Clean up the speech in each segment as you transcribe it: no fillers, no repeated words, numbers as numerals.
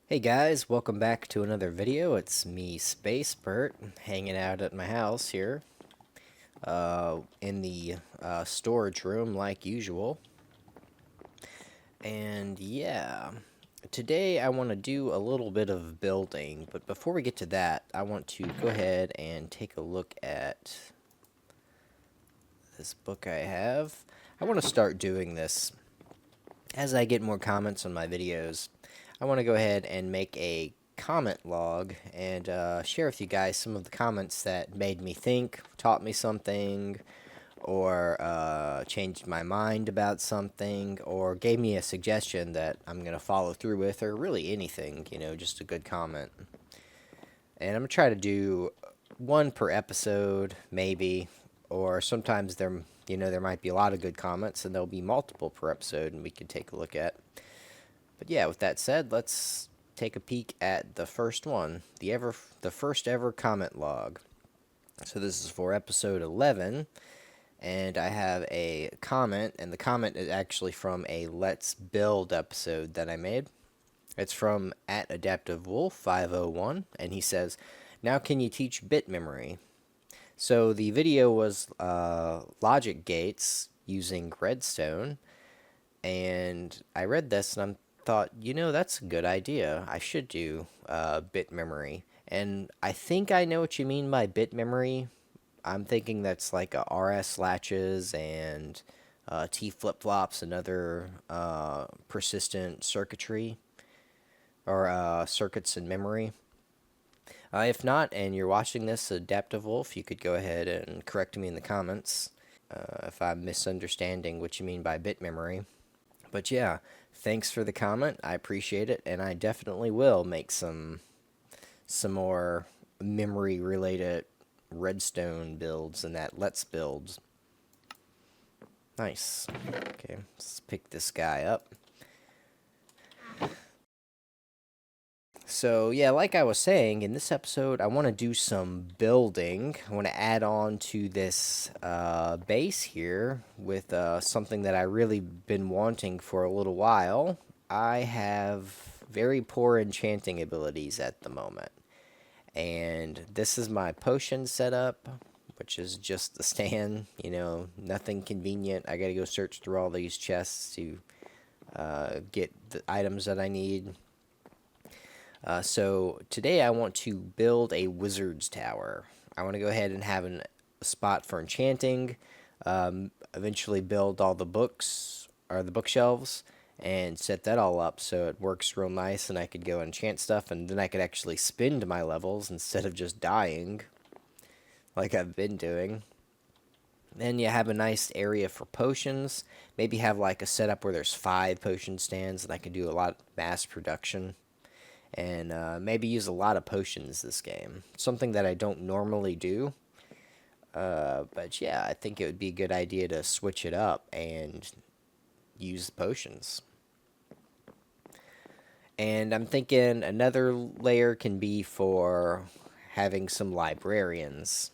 Hey guys, welcome back to another video. It's me, Space Burt, hanging out at my house here, in the storage room like usual. And yeah, today I want to do a little bit of building, but before we get to that, I want to go ahead and take a look at this book I have. I want to start doing this as I get more comments on my videos. I want to go ahead and make a comment log and share with you guys some of the comments that made me think, taught me something, or changed my mind about something, or gave me a suggestion that I'm going to follow through with, or really anything, just a good comment. And I'm going to try to do one per episode, maybe, or sometimes there might be a lot of good comments and there'll be multiple per episode and we can take a look at. But yeah, with that said, let's take a peek at the first one, the first ever comment log. So this is for episode 11, and I have a comment, and the comment is actually from a Let's Build episode that I made. It's from at Adaptive Wolf 501, and he says, "Now can you teach bit memory?" So the video was logic gates using redstone, and I read this and I thought, that's a good idea. I should do bit memory. And I think I know what you mean by bit memory. I'm thinking that's like a RS latches and T flip flops and other persistent circuitry or circuits in memory. If not, and you're watching this, Adaptive Wolf, you could go ahead and correct me in the comments if I'm misunderstanding what you mean by bit memory. But yeah, thanks for the comment. I appreciate it, and I definitely will make some more memory related redstone builds and that let's builds. Nice. Okay, let's pick this guy up. So yeah, like I was saying, in this episode, I want to do some building. I want to add on to this base here with something that I really been wanting for a little while. I have very poor enchanting abilities at the moment. And this is my potion setup, which is just the stand, nothing convenient. I gotta go search through all these chests to get the items that I need. So today I want to build a wizard's tower. I want to go ahead and have a spot for enchanting, eventually build all the books or the bookshelves and set that all up so it works real nice and I could go enchant stuff and then I could actually spend my levels instead of just dying like I've been doing. Then you have a nice area for potions. Maybe have like a setup where there's 5 potion stands and I can do a lot of mass production and maybe use a lot of potions this game. Something that I don't normally do. But yeah, I think it would be a good idea to switch it up and use the potions. And I'm thinking another layer can be for having some librarians.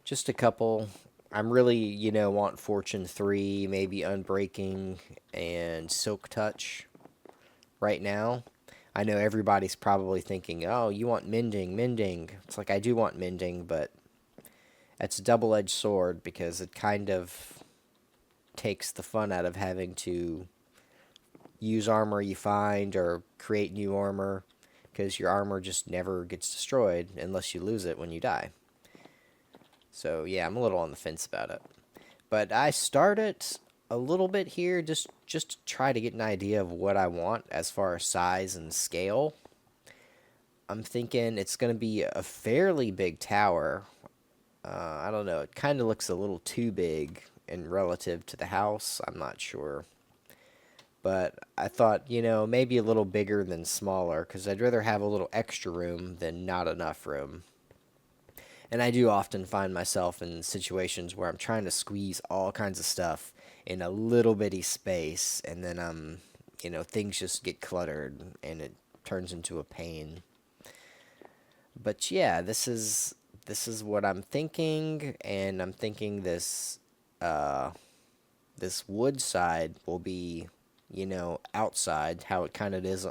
Just a couple. I'm really, want Fortune 3, maybe Unbreaking, and Silk Touch right now. I know everybody's probably thinking, oh, you want Mending, Mending. It's like, I do want Mending, but it's a double-edged sword because it kind of takes the fun out of having to use armor you find or create new armor because your armor just never gets destroyed unless you lose it when you die. So yeah, I'm a little on the fence about it. But I started a little bit here just to try to get an idea of what I want as far as size and scale. I'm thinking it's going to be a fairly big tower. I don't know. It kind of looks a little too big in relative to the house. I'm not sure. But I thought, maybe a little bigger than smaller because I'd rather have a little extra room than not enough room. And I do often find myself in situations where I'm trying to squeeze all kinds of stuff in a little bitty space, and then things just get cluttered and it turns into a pain. But yeah, this is what I'm thinking, and I'm thinking this wood side will be, outside how it kind of is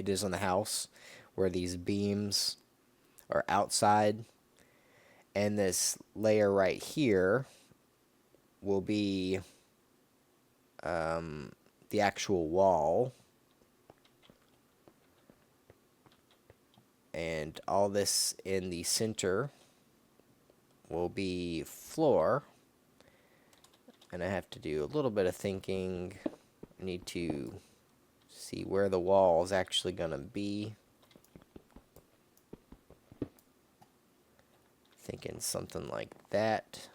it is on the house, where these beams are outside, and this layer right here will be the actual wall, and all this in the center will be floor. And I have to do a little bit of thinking. I need to see where the wall is actually going to be. Thinking something like that.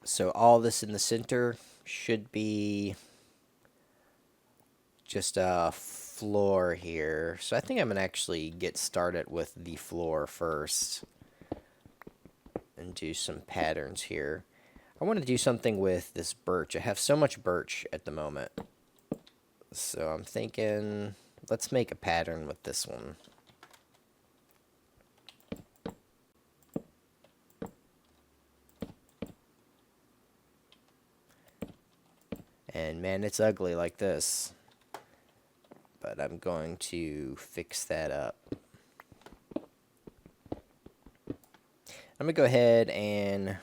So all this in the center should be just a floor here. So I think I'm going to actually get started with the floor first and do some patterns here. I want to do something with this birch. I have so much birch at the moment. So I'm thinking, let's make a pattern with this one. And man, it's ugly like this. But I'm going to fix that up. I'm going to go ahead and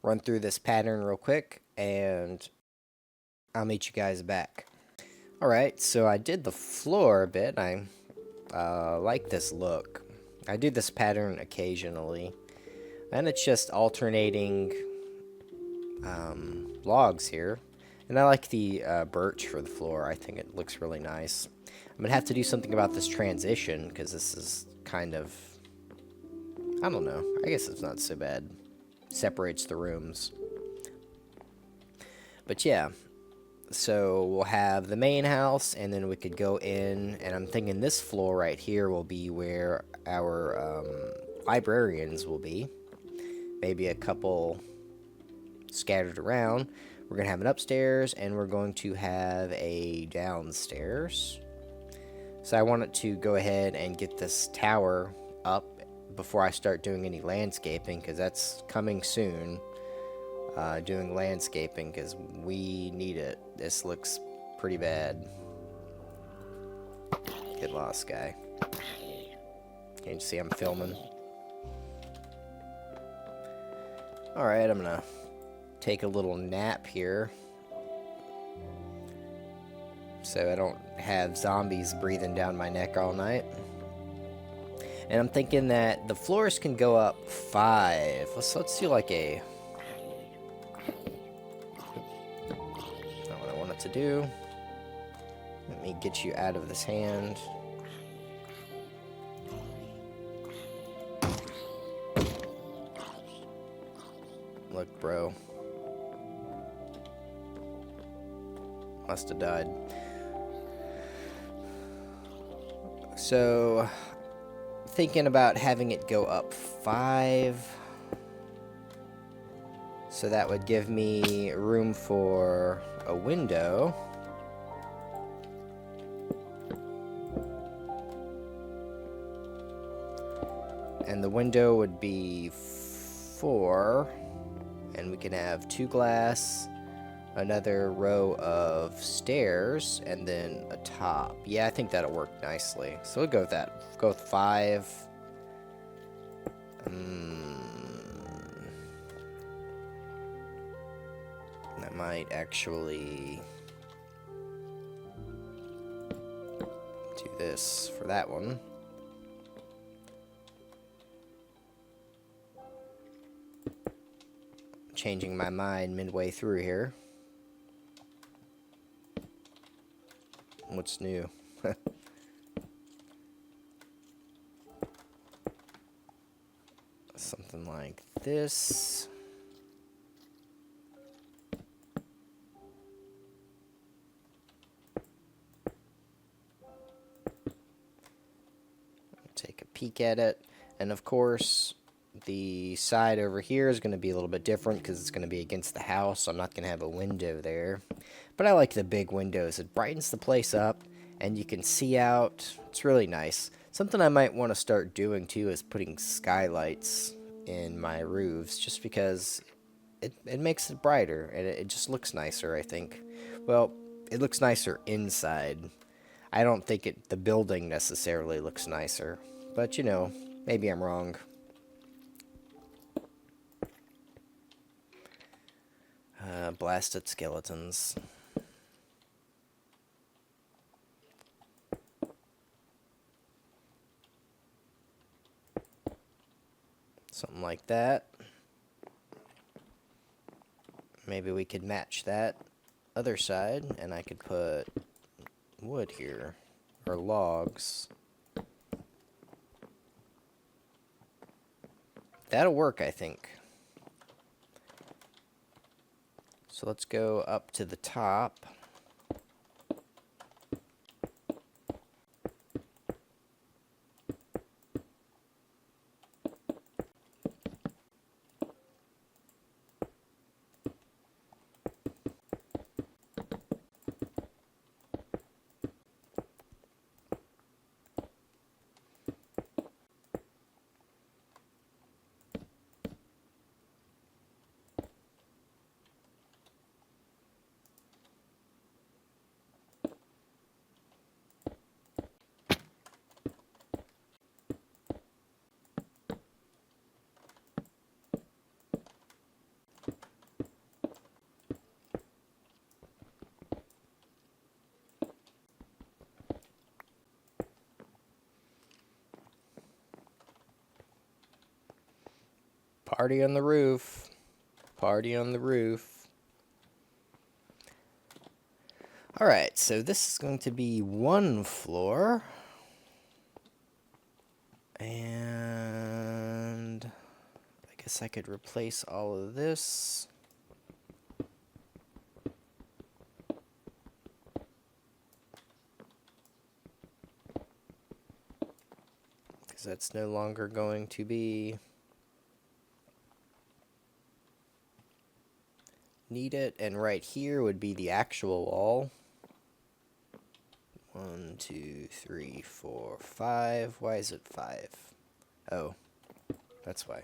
run through this pattern real quick, and I'll meet you guys back. Alright, so I did the floor a bit. I like this look. I do this pattern occasionally, and it's just alternating logs here. And I like the birch for the floor. I think it looks really nice. I'm going to have to do something about this transition, because this is kind of, I don't know. I guess it's not so bad. Separates the rooms. But yeah. So we'll have the main house, and then we could go in, and I'm thinking this floor right here will be where our librarians will be. Maybe a couple scattered around. We're going to have an upstairs, and we're going to have a downstairs. So I wanted to go ahead and get this tower up before I start doing any landscaping, because that's coming soon. Doing landscaping, because we need it. This looks pretty bad. Get lost, guy. Can't you see I'm filming? Alright, I'm gonna take a little nap here, so I don't have zombies breathing down my neck all night. And I'm thinking that the floors can go up 5. Let's do like a... Not what I want it to do. Let me get you out of this hand. Look, bro. Must have died. So, thinking about having it go up 5. So that would give me room for a window. And the window would be 4. And we can have 2 glass, another row of stairs, and then a top. Yeah, I think that'll work nicely. So we'll go with that. Go with 5. That might actually do this for that one. Changing my mind midway through here. What's new? Something like this. Take a peek at it, and of course the side over here is going to be a little bit different because it's going to be against the house, so I'm not going to have a window there. But I like the big windows. It brightens the place up, and you can see out. It's really nice. Something I might want to start doing too is putting skylights in my roofs, just because it makes it brighter, and it just looks nicer, I think. Well, it looks nicer inside. I don't think the building necessarily looks nicer, but you know, maybe I'm wrong. Blasted skeletons. Something like that. Maybe we could match that other side, and I could put wood here, or logs. That'll work, I think. So let's go up to the top. Party on the roof. Party on the roof. Alright, so this is going to be one floor. And I guess I could replace all of this. Because that's no longer going to be needed. And right here would be the actual wall. 1, 2, 3, 4, 5. Why is it 5? Oh, that's why.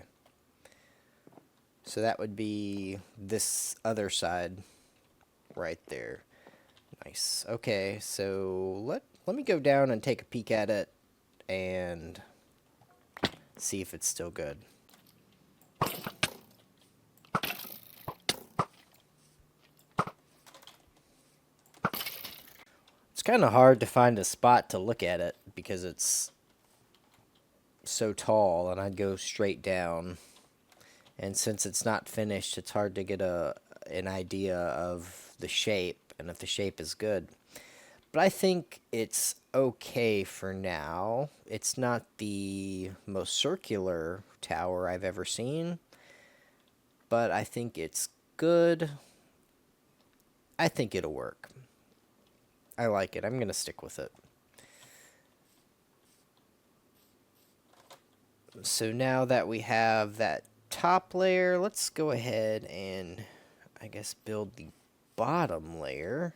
So that would be this other side right there. Nice. Okay, so let me go down and take a peek at it and see if it's still good. It's kind of hard to find a spot to look at it because it's so tall, and I'd go straight down. And since it's not finished, it's hard to get an idea of the shape and if the shape is good. But I think it's okay for now. It's not the most circular tower I've ever seen, but I think it's good. I think it'll work. I like it. I'm going to stick with it. So now that we have that top layer, let's go ahead and, I guess, build the bottom layer.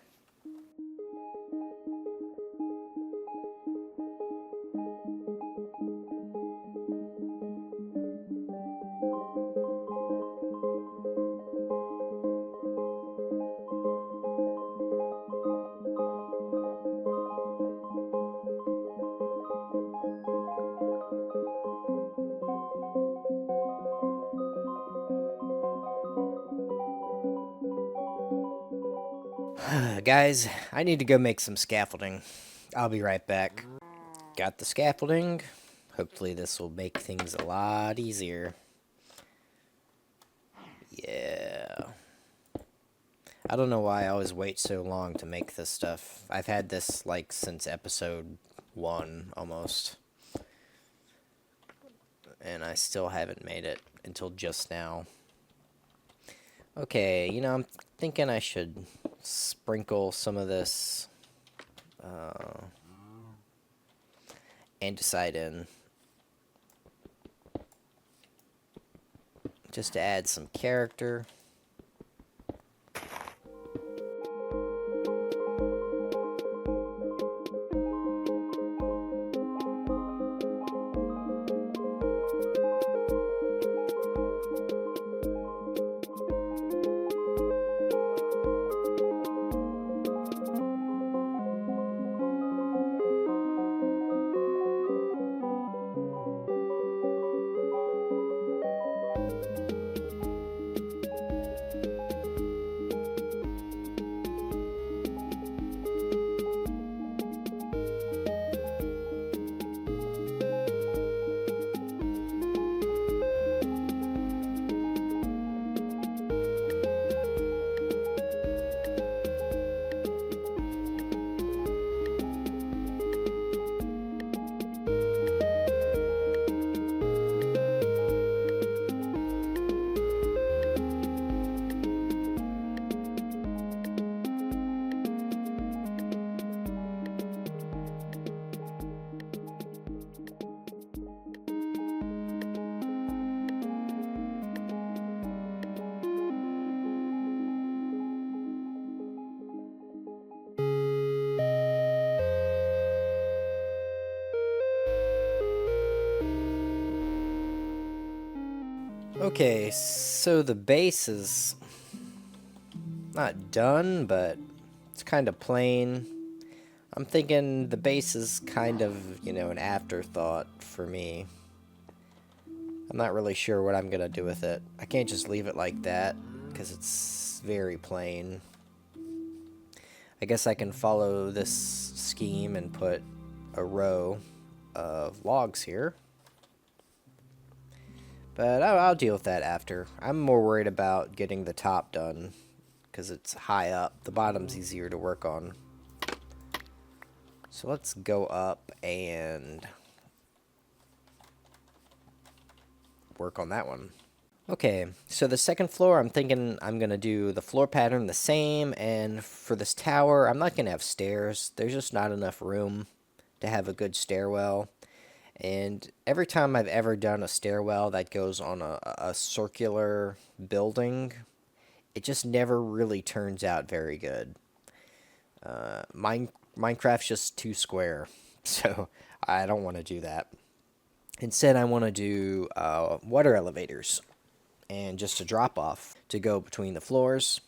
Guys, I need to go make some scaffolding. I'll be right back. Got the scaffolding. Hopefully this will make things a lot easier. Yeah. I don't know why I always wait so long to make this stuff. I've had this, like, since episode 1, almost. And I still haven't made it until just now. Okay, you know, I'm thinking I should sprinkle some of this andesite in, just to add some character. Okay, so the base is not done, but it's kind of plain. I'm thinking the base is kind of, an afterthought for me. I'm not really sure what I'm going to do with it. I can't just leave it like that, because it's very plain. I guess I can follow this scheme and put a row of logs here. But I'll deal with that after. I'm more worried about getting the top done, because it's high up. The bottom's easier to work on. So let's go up and work on that one. Okay, so the second floor, I'm thinking I'm going to do the floor pattern the same, and for this tower, I'm not going to have stairs. There's just not enough room to have a good stairwell. And every time I've ever done a stairwell that goes on a circular building, it just never really turns out very good. Minecraft's just too square, so I don't want to do that. Instead, I want to do water elevators and just a drop off to go between the floors.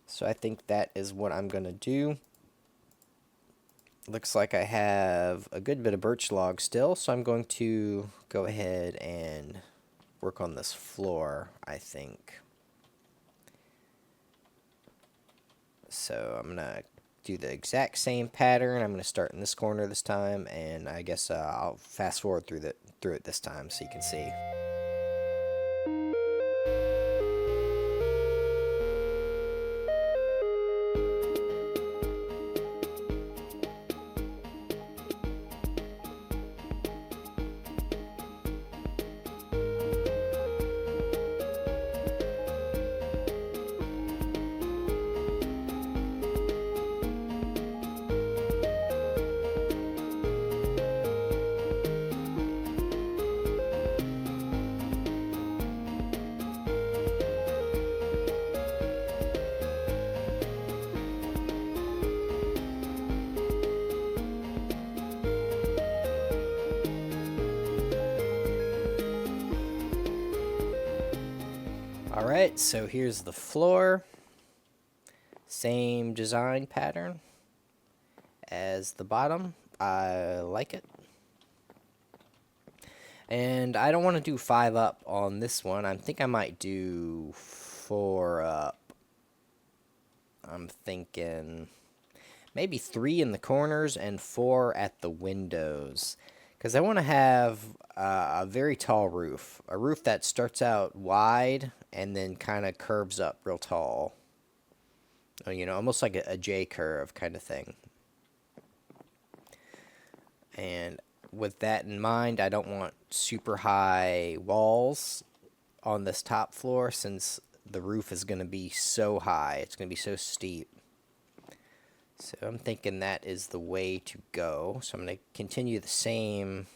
So I think that is what I'm going to do. Looks like I have a good bit of birch log still, so I'm going to go ahead and work on this floor, I think. So I'm going to do the exact same pattern. I'm going to start in this corner this time, and I guess I'll fast forward through it this time so you can see. Alright, so here's the floor. Same design pattern as the bottom. I like it. And I don't want to do 5 up on this one. I think I might do 4 up. I'm thinking maybe 3 in the corners and 4 at the windows. Because I want to have a very tall roof. A roof that starts out wide and then kind of curves up real tall. Almost like a J curve kind of thing. And with that in mind, I don't want super high walls on this top floor since the roof is going to be so high. It's going to be so steep. So I'm thinking that is the way to go. So I'm going to continue the same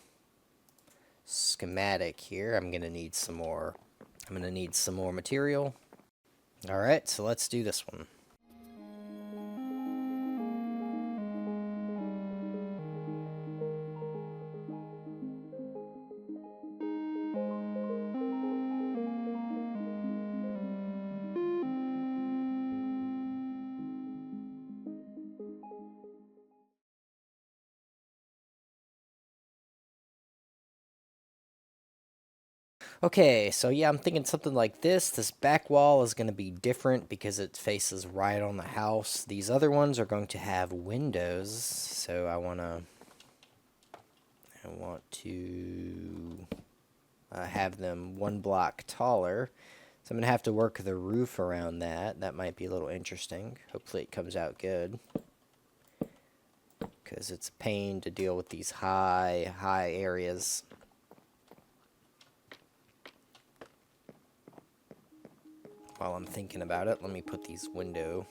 schematic here. I'm going to need some more material. All right, so let's do this one. Okay, so yeah, I'm thinking something like this. This back wall is going to be different because it faces right on the house. These other ones are going to have windows, so I want to have them 1 block taller. So I'm going to have to work the roof around that. That might be a little interesting. Hopefully it comes out good, because it's a pain to deal with these high areas. While I'm thinking about it, let me put these window.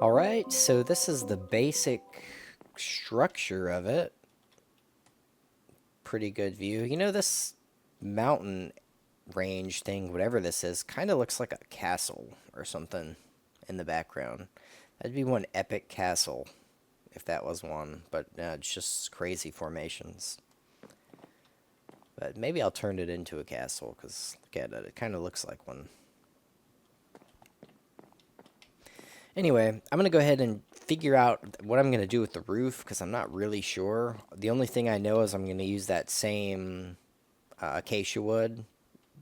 Alright, so this is the basic structure of it. pretty good view. You know, this mountain range thing, whatever this is, kind of looks like a castle or something in the background. That'd be one epic castle if that was one, but it's just crazy formations. But maybe I'll turn it into a castle, because look at it, it kind of looks like one. Anyway, I'm going to go ahead and figure out what I'm going to do with the roof, because I'm not really sure. The only thing I know is I'm going to use that same acacia wood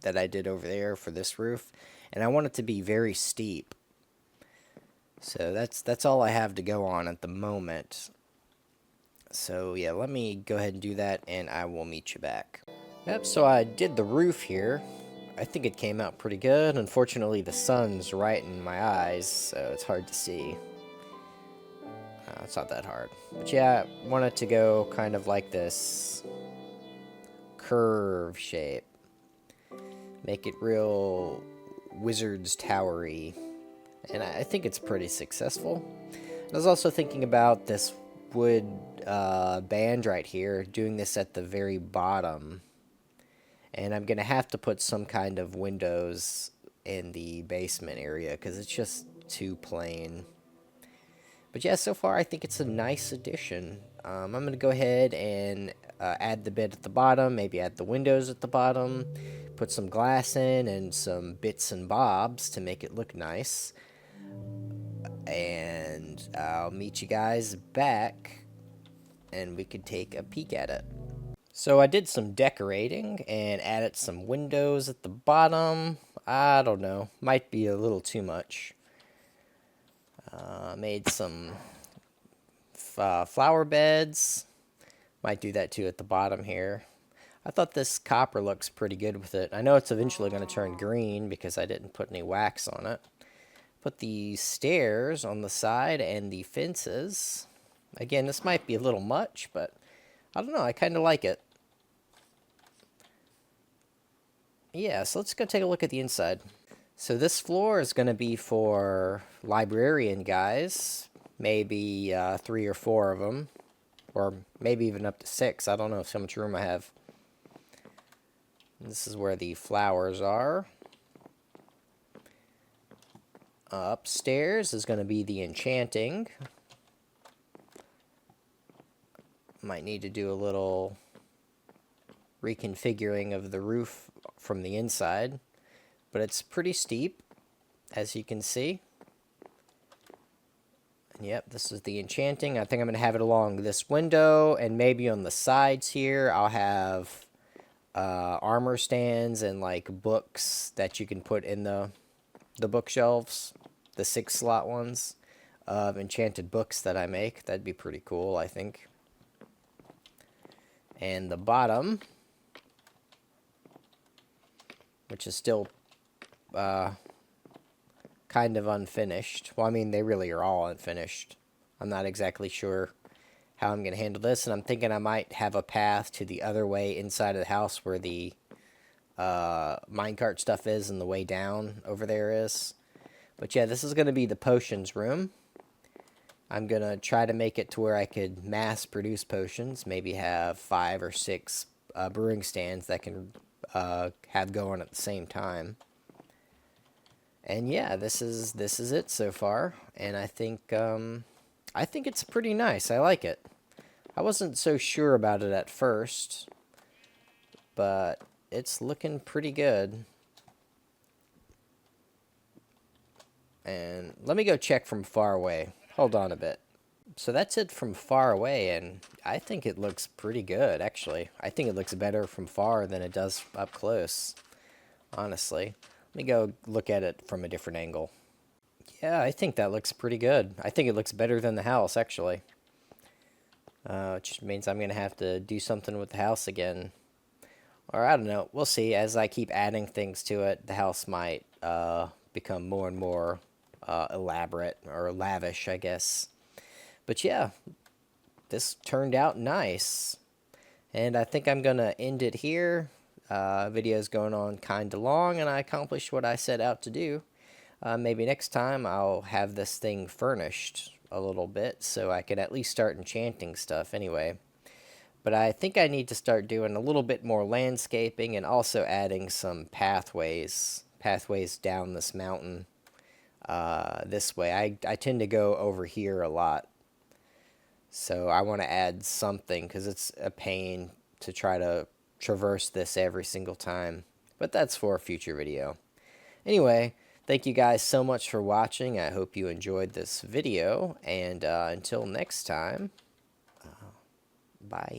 that I did over there for this roof, and I want it to be very steep. So that's all I have to go on at the moment. So yeah, let me go ahead and do that, and I will meet you back. Yep, so I did the roof here. I think it came out pretty good. Unfortunately, the sun's right in my eyes, so it's hard to see. It's not that hard. But yeah, I want it to go kind of like this curve shape. Make it real wizard's towery. And I think it's pretty successful. I was also thinking about this wood band right here, doing this at the very bottom. And I'm going to have to put some kind of windows in the basement area, because it's just too plain. But yeah, so far I think it's a nice addition. I'm going to go ahead and add the bed at the bottom, maybe add the windows at the bottom, put some glass in and some bits and bobs to make it look nice. And I'll meet you guys back, and we could take a peek at it. So I did some decorating and added some windows at the bottom. I don't know, might be a little too much. Made some flower beds. Might do that too at the bottom here. I thought this copper looks pretty good with it. I know it's eventually going to turn green because I didn't put any wax on it. Put the stairs on the side and the fences. Again, this might be a little much, but I don't know, I kind of like it. Yeah, so let's go take a look at the inside. So this floor is going to be for librarian guys, maybe 3 or 4 of them, or maybe even up to 6. I don't know how much room I have. This is where the flowers are. Upstairs is going to be the enchanting. Might need to do a little reconfiguring of the roof from the inside, but it's pretty steep, as you can see. And yep, this is the enchanting. I think I'm going to have it along this window, and maybe on the sides here I'll have armor stands and like books that you can put in the bookshelves, the 6-slot ones of enchanted books that I make. That'd be pretty cool, I think. And the bottom, which is still kind of unfinished. Well, I mean, they really are all unfinished. I'm not exactly sure how I'm going to handle this, and I'm thinking I might have a path to the other way inside of the house where the minecart stuff is, and the way down over there is. But yeah, this is going to be the potions room. I'm going to try to make it to where I could mass produce potions, maybe have 5 or 6 brewing stands that can have going at the same time. And yeah, this is it so far, and I think it's pretty nice. I like it. I wasn't so sure about it at first, but it's looking pretty good. And let me go check from far away. Hold on a bit. So that's it from far away, and I think it looks pretty good, actually. I think it looks better from far than it does up close, honestly. Let me go look at it from a different angle. Yeah, I think that looks pretty good. I think it looks better than the house, actually. Which means I'm going to have to do something with the house again. Or I don't know. We'll see. As I keep adding things to it, the house might become more and more elaborate or lavish, I guess. But yeah, this turned out nice. And I think I'm going to end it here. Video's going on kind of long, and I accomplished what I set out to do. Maybe next time I'll have this thing furnished a little bit so I could at least start enchanting stuff anyway. But I think I need to start doing a little bit more landscaping and also adding some pathways down this mountain this way. I tend to go over here a lot. So I want to add something because it's a pain to try to traverse this every single time. But that's for a future video. Anyway, thank you guys so much for watching. I hope you enjoyed this video. And until next time, bye.